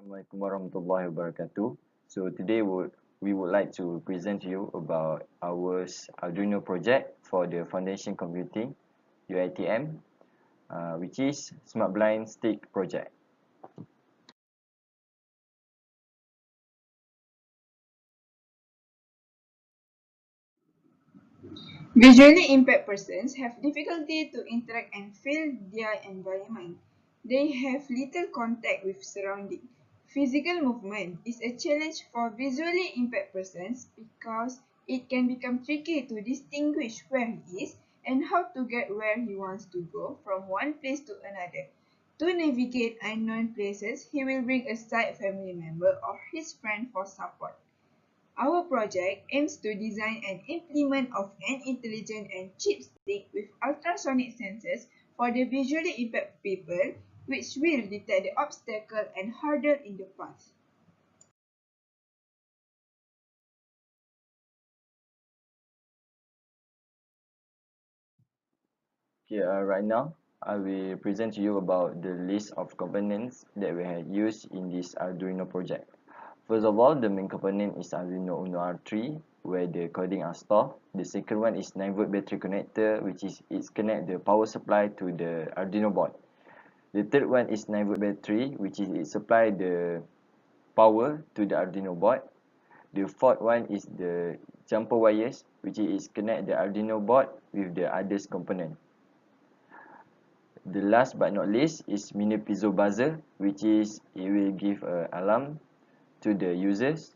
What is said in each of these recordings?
Assalamualaikum warahmatullahi wabarakatuh. So today we would like to present to you about our Arduino project for the foundation computing UITM, which is Smart Blind Stick project. Visually impaired persons have difficulty to interact and feel their environment. They have little contact with surroundings. Physical movement is a challenge for visually impaired persons because it can become tricky to distinguish where he is and how to get where he wants to go from one place to another. To navigate unknown places, he will bring aside family member or his friend for support. Our project aims to design an implement of an intelligent and cheap stick with ultrasonic sensors for the visually impaired people, which will detect the obstacle and hurdle in the path. Okay, right now I will present to you about the list of components that we have used in this Arduino project. First of all, the main component is Arduino Uno R3, where the coding are stored. The second one is 9V battery connector, which is it connect the power supply to the Arduino board. The third one is 9V battery, which is it supply the power to the Arduino board. The fourth one is the jumper wires, which is connect the Arduino board with the others component. The last but not least is mini piezo buzzer, which is it will give a alarm to the users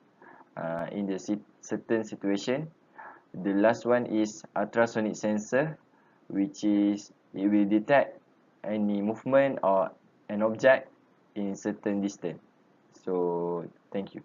in the certain situation. The last one is ultrasonic sensor, which is it will detect any movement or an object in certain distance. So thank you.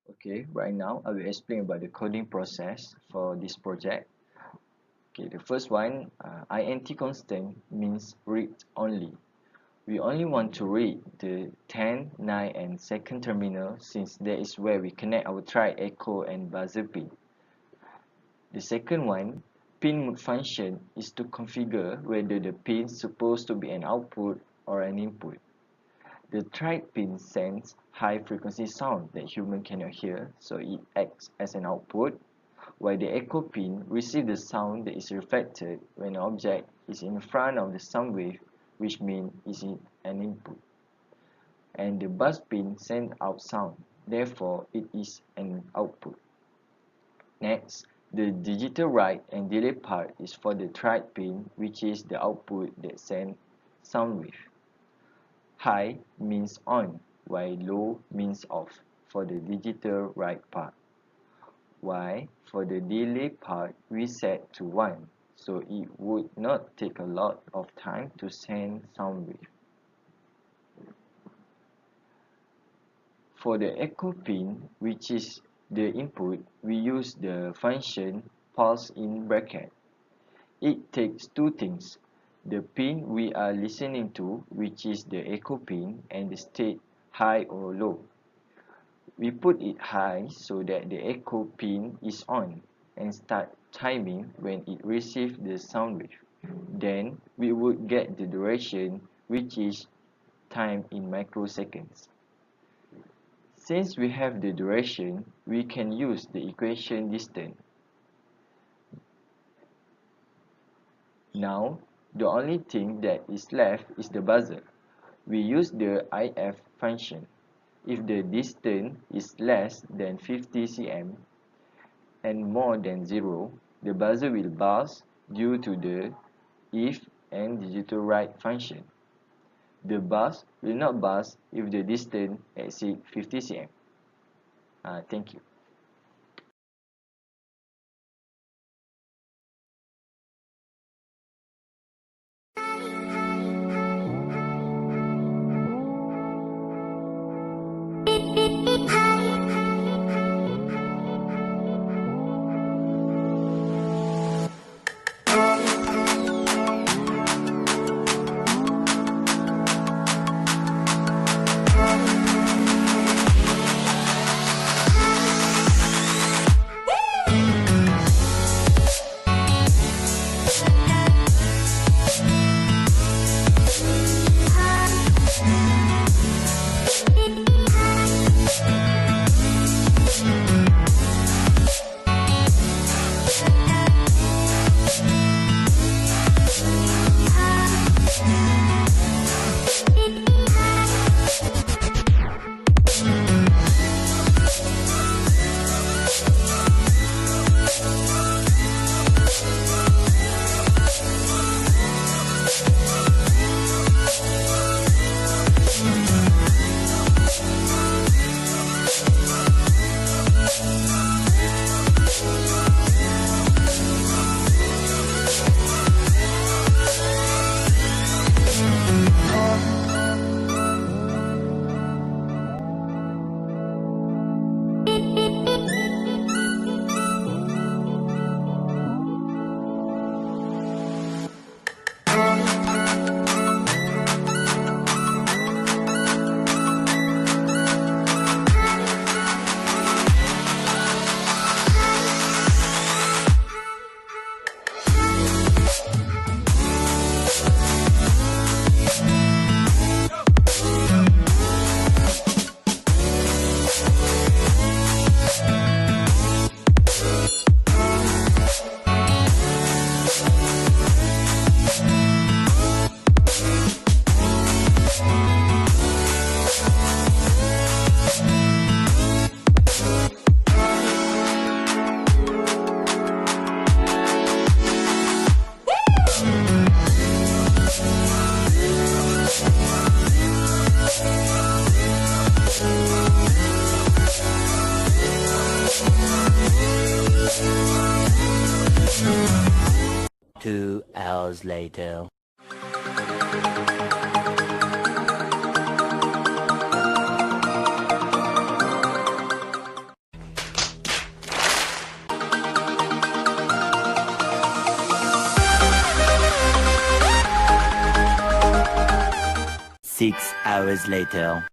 Okay, right now I will explain about the coding process for this project. Okay, the first one, int constant means read only. We only want to read the 10, 9 and second terminal since that is where we connect our try, echo and buzzer pin. The second one, pin mode function, is to configure whether the pin is supposed to be an output or an input. The try pin sends high frequency sound that human cannot hear, so it acts as an output, while the echo pin receives the sound that is reflected when an object is in front of the sound wave, which means it is an input. And the buzz pin sends out sound, therefore it is an output. Next, the digital write and delay part is for the try pin, which is the output that sends sound wave. High means on, while low means off for the digital write part. While for the delay part, we set to 1, so it would not take a lot of time to send sound wave. For the echo pin, which is the input, we use the function pulse in bracket. It takes two things, the pin we are listening to, which is the echo pin, and the state high or low. We put it high so that the echo pin is on and start timing when it receives the sound wave. Then we would get the duration, which is time in microseconds. Since we have the duration, we can use the equation distance. Now, the only thing that is left is the buzzer. We use the if function. If the distance is less than 50 cm and more than 0, the buzzer will buzz due to the if and digital write function. The buzz will not buzz if the distance exceeds 50 cm. Thank you. hours later. Six hours later.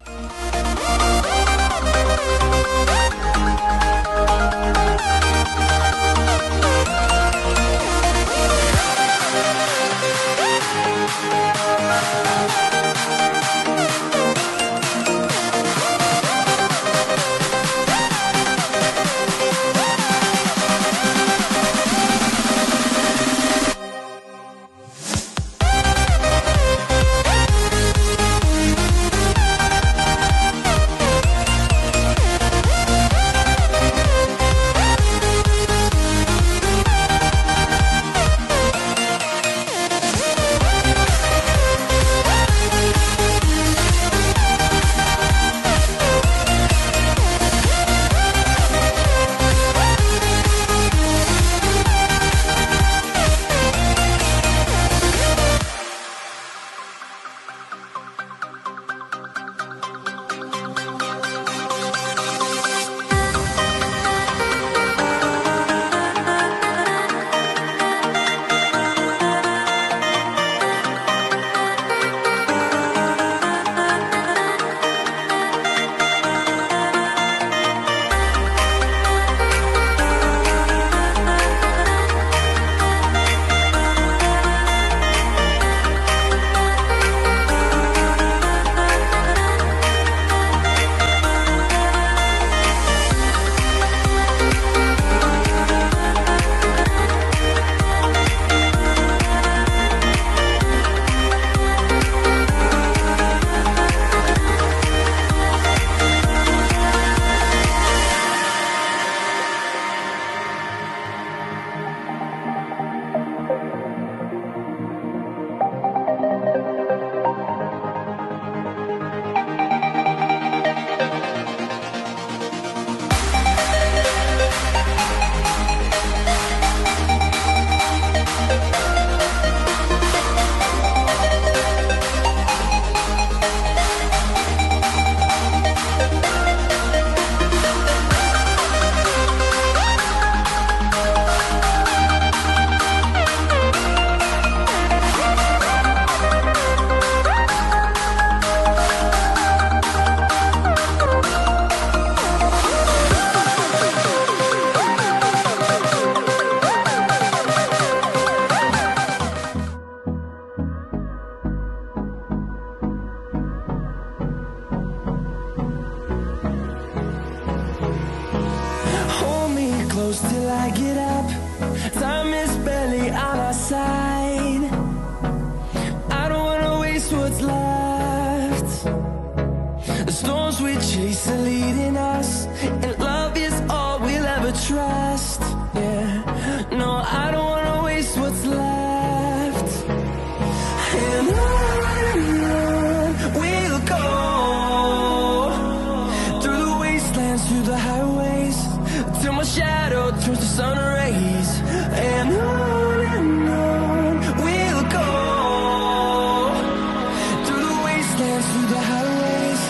close till I get up. Time is barely on our side. I don't wanna waste what's left. The storms we chase are leading us, and love is all we'll ever trust. Yeah, no, I don't wanna waste what's left. And on we'll go, through the wastelands, through the highways, till my shadow turns to sun rays. And on we'll go, through the wastelands, through the highways,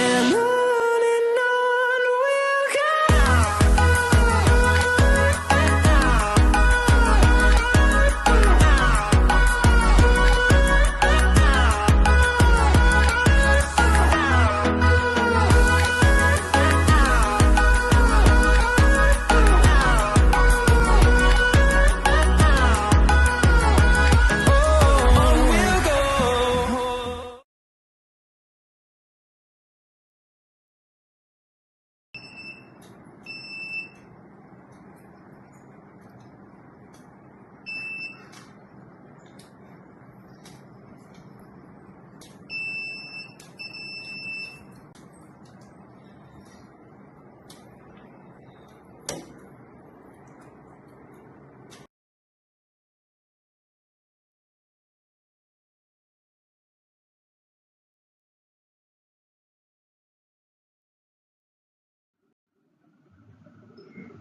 and on we'll go.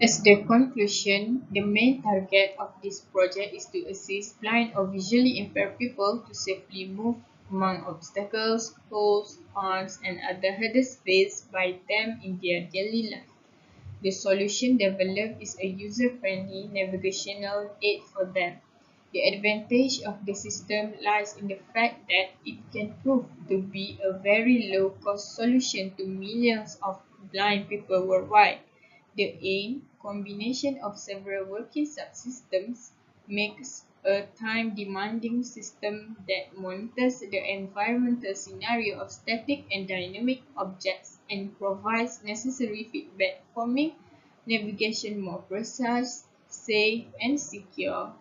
As the conclusion, the main target of this project is to assist blind or visually impaired people to safely move among obstacles, holes, ponds, and other hurdles faced by them in their daily life. The solution developed is a user-friendly navigational aid for them. The advantage of the system lies in the fact that it can prove to be a very low-cost solution to millions of blind people worldwide. The aim, combination of several working subsystems, makes a time-demanding system that monitors the environmental scenario of static and dynamic objects and provides necessary feedback for making navigation more precise, safe, and secure.